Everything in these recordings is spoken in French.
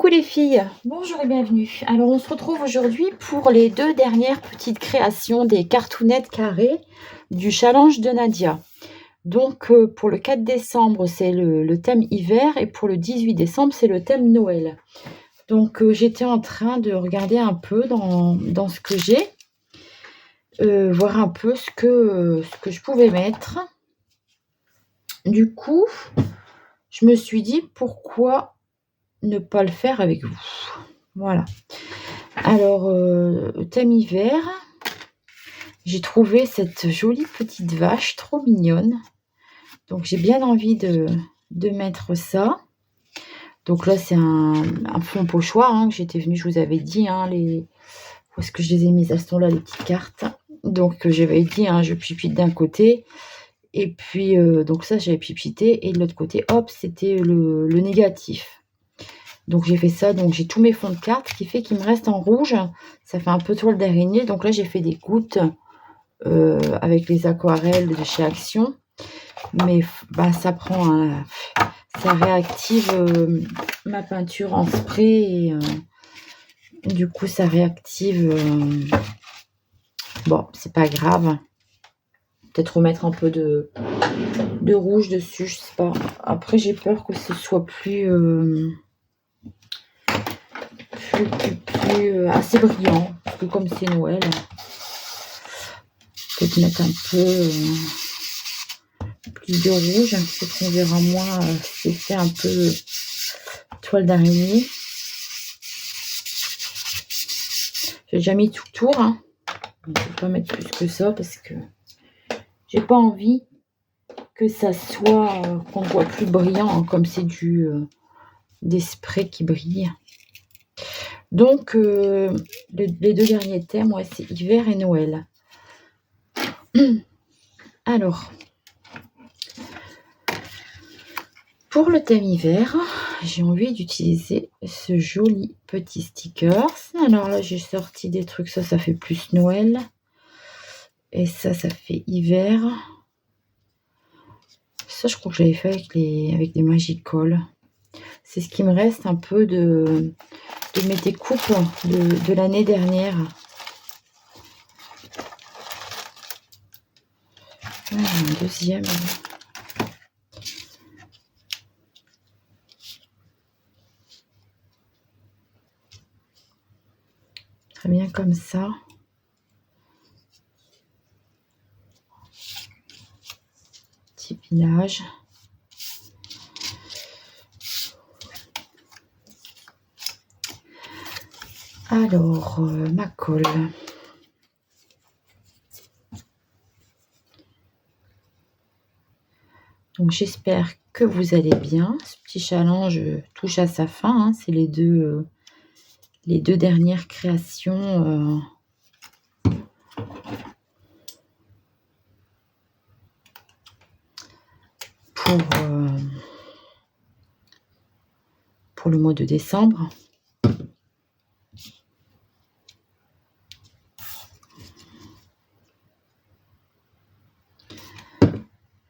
Coucou les filles, bonjour et bienvenue. Alors on se retrouve aujourd'hui pour les 2 dernières petites créations des cartounettes carrées du challenge de Nadia. Donc pour le 4 décembre c'est le thème hiver et pour le 18 décembre c'est le thème Noël. Donc j'étais en train de regarder un peu dans ce que j'ai, voir un peu ce que je pouvais mettre. Du coup, je me suis dit pourquoi ne pas le faire avec vous. Voilà. Alors, thème hiver, j'ai trouvé cette jolie petite vache trop mignonne. Donc, j'ai bien envie de mettre ça. Donc là, c'est un fond pochoir hein, que j'étais venue, je vous avais dit, hein, où est-ce que je les ai mises à ce temps-là, les petites cartes. Donc, j'avais dit, hein, je pipite d'un côté. Et puis, donc ça, j'avais pipité. Et de l'autre côté, hop, c'était le négatif. Donc j'ai fait ça, donc j'ai tous mes fonds de cartes, ce qui fait qu'il me reste en rouge. Ça fait un peu toile d'araignée. Donc là j'ai fait des gouttes avec les aquarelles de chez Action. Mais bah, ça prend ça réactive ma peinture en spray. Et, du coup ça réactive. Bon, c'est pas grave. Peut-être remettre un peu de rouge dessus, je sais pas. Après j'ai peur que ce soit plus assez brillant, parce que comme c'est Noël, peut-être mettre un peu plus de rouge, peut-être qu'on verra moins cet effet un peu toile d'araignée. J'ai déjà mis tout le tour, hein. Je ne vais pas mettre plus que ça parce que j'ai pas envie que ça soit qu'on ne voit plus brillant, hein, comme c'est des sprays qui brillent. Donc les 2 derniers thèmes, ouais, c'est hiver et Noël. Alors, pour le thème hiver, j'ai envie d'utiliser ce joli petit sticker. Alors là, j'ai sorti des trucs, ça fait plus Noël. Et ça fait hiver. Ça, je crois que j'avais fait avec des Magicoll. C'est ce qui me reste un peu de mes découpes de l'année dernière. Un deuxième. Très bien comme ça. Petit village. Alors, ma colle. Donc j'espère que vous allez bien. Ce petit challenge touche à sa fin. Hein. C'est les deux dernières créations. Pour le mois de décembre.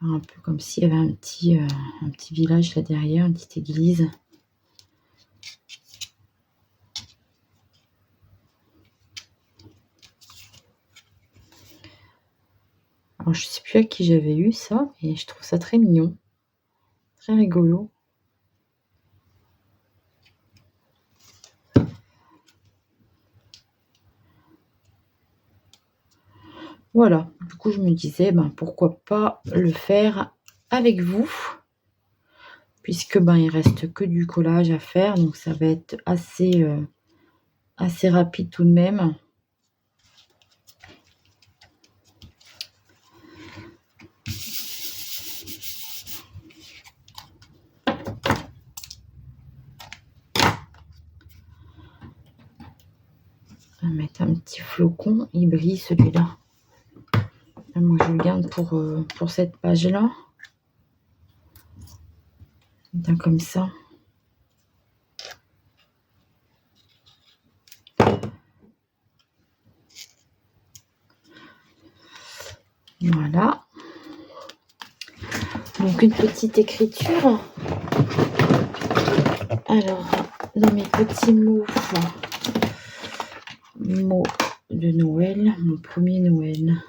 Un peu comme s'il y avait un petit village là derrière, une petite église. Alors, je ne sais plus à qui j'avais eu ça, et je trouve ça très mignon, très rigolo. Voilà, du coup je me disais, pourquoi pas le faire avec vous, puisque il reste que du collage à faire, donc ça va être assez rapide tout de même. On va mettre un petit flocon, il brille celui-là. Moi je le garde pour cette page-là. Bien comme ça. Voilà. Donc une petite écriture. Alors, dans mes petits mots de Noël, mon premier Noël.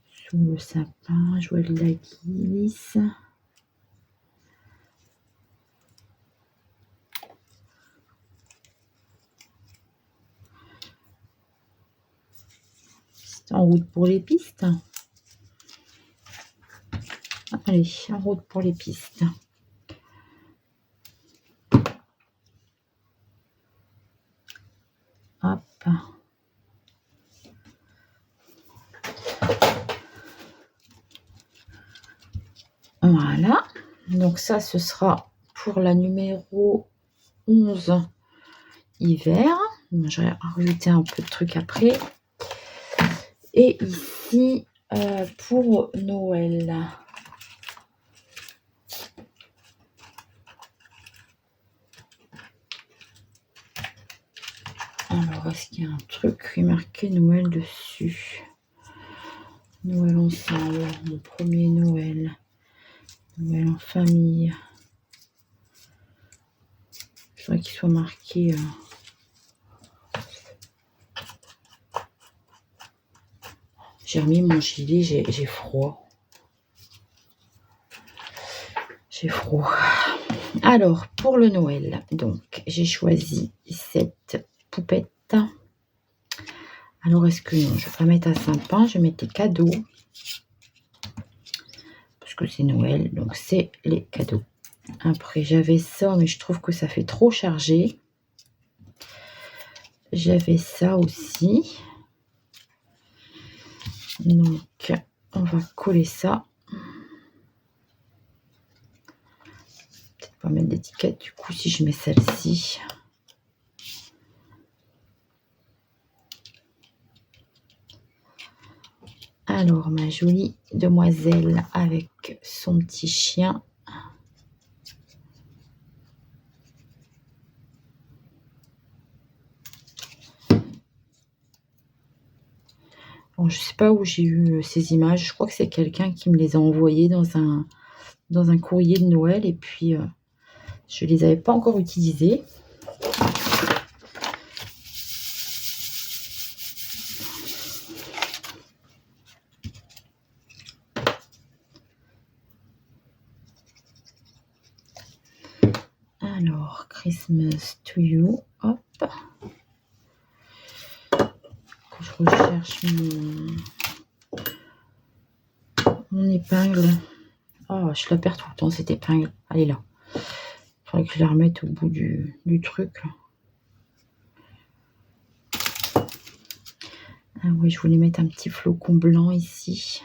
Sous le sapin, Joël de la Guise. C'est en route pour les pistes. Allez, en route pour les pistes. Hop. Voilà. Donc ça, ce sera pour la numéro 11 hiver. Je vais rajouter un peu de trucs après. Et ici, pour Noël. Alors, est-ce qu'il y a un truc qui est marqué Noël dessus? Noël ensemble, mon premier Noël. Noël en famille. Je voudrais qu'il soit marqué. J'ai remis mon gilet, j'ai froid. J'ai froid. Alors, pour le Noël, donc, j'ai choisi cette poupette. Alors, est-ce que non, je vais pas mettre un sapin, je vais mettre les cadeaux. Parce que c'est Noël, donc c'est les cadeaux. Après, j'avais ça, mais je trouve que ça fait trop chargé. J'avais ça aussi. Donc, on va coller ça. Peut-être pas mettre d'étiquette, du coup, si je mets celle-ci. Alors, ma jolie demoiselle avec son petit chien. Bon, je ne sais pas où j'ai eu ces images. Je crois que c'est quelqu'un qui me les a envoyées dans un courrier de Noël. Et puis, je ne les avais pas encore utilisées. Alors, Christmas to you. Hop. Que je recherche mon épingle. Oh, je la perds tout le temps, cette épingle. Elle est là. Il faudrait que je la remette au bout du truc. Ah oui, je voulais mettre un petit flocon blanc ici.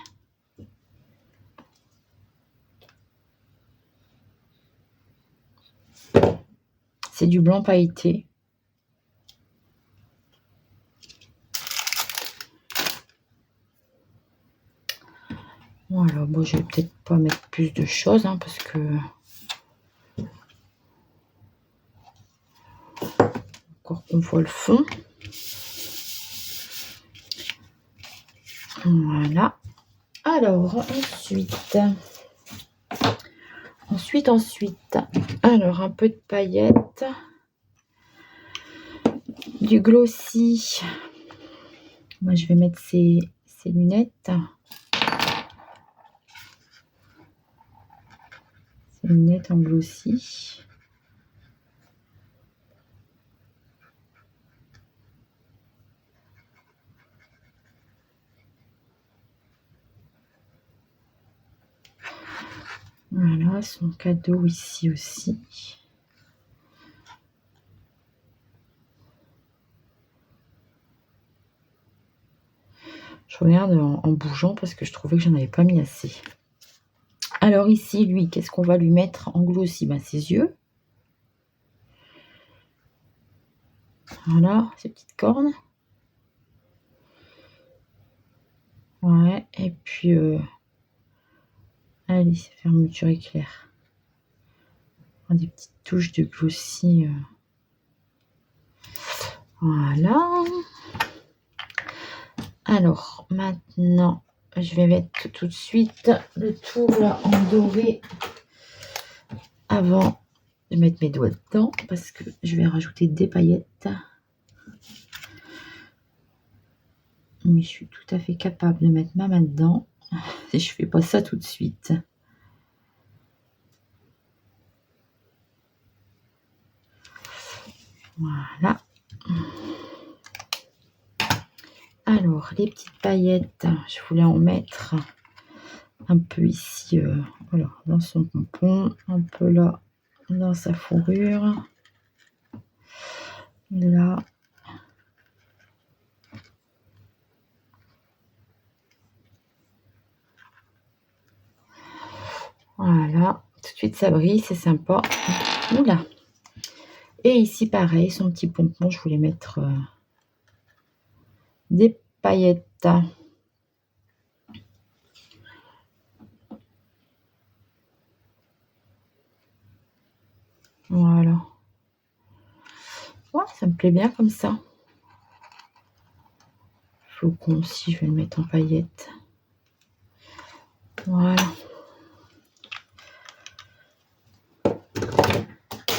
C'est du blanc pailleté. Voilà, bon, je vais peut-être pas mettre plus de choses, hein, parce que encore qu'on voit le fond. Voilà. Alors, ensuite, alors un peu de paillettes, du glossy. Moi, je vais mettre ces lunettes. Ces lunettes en glossy. Voilà, son cadeau ici aussi. Je regarde en bougeant parce que je trouvais que j'en avais pas mis assez. Alors ici, lui, qu'est-ce qu'on va lui mettre en glossy? Ben, ses yeux. Voilà, ses petites cornes. Ouais, et puis, allez, fermeture éclair. Des petites touches de glossy. Voilà. Alors, maintenant, je vais mettre tout de suite le tout là en doré avant de mettre mes doigts dedans parce que je vais rajouter des paillettes. Mais je suis tout à fait capable de mettre ma main dedans si je fais pas ça tout de suite. Voilà. Alors, les petites paillettes, je voulais en mettre un peu ici, voilà, dans son pompon, un peu là, dans sa fourrure. Là. Voilà, tout de suite ça brille, c'est sympa. Oula. Et ici pareil, son petit pompon, je voulais mettre des paillettes. Voilà. Ouais, ça me plaît bien comme ça. Flocon aussi, je vais le mettre en paillettes. Voilà.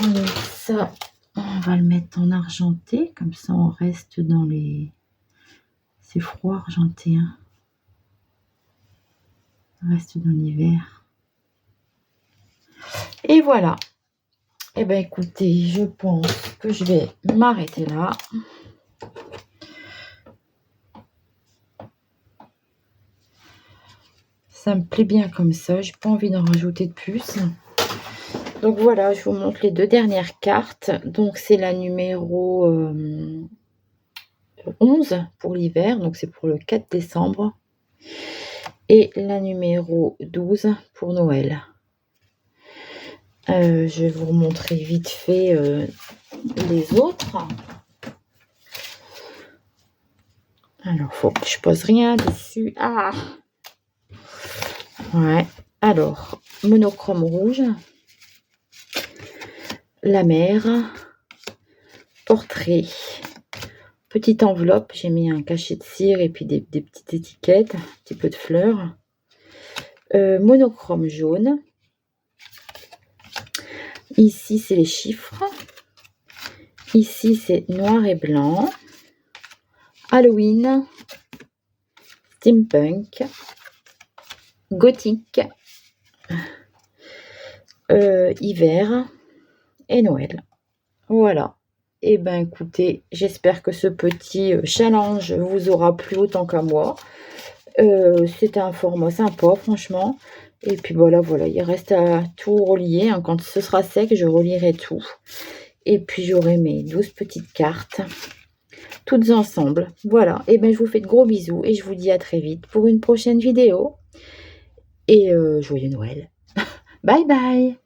Alors ça, on va le mettre en argenté, comme ça on reste dans les... C'est froid argenté, hein. On reste dans l'hiver. Et voilà. Eh bien écoutez, je pense que je vais m'arrêter là. Ça me plaît bien comme ça, j'ai pas envie d'en rajouter de plus. Donc voilà, je vous montre les deux dernières cartes. Donc c'est la numéro 11 pour l'hiver, donc c'est pour le 4 décembre. Et la numéro 12 pour Noël. Je vais vous remontrer vite fait les autres. Alors, faut que je pose rien dessus. Ah! Ouais. Alors, monochrome rouge. La mer. Portrait. Petite enveloppe. J'ai mis un cachet de cire et puis des petites étiquettes. Un petit peu de fleurs. Monochrome jaune. Ici, c'est les chiffres. Ici, c'est noir et blanc. Halloween. Steampunk. Gothique. Hiver. Et Noël. Voilà. Et ben écoutez, j'espère que ce petit challenge vous aura plu autant qu'à moi. C'était un format sympa, franchement. Et puis voilà, il reste à tout relier. Hein. Quand ce sera sec, je relierai tout. Et puis j'aurai mes 12 petites cartes, toutes ensemble. Voilà, et ben je vous fais de gros bisous et je vous dis à très vite pour une prochaine vidéo. Et joyeux Noël. Bye bye.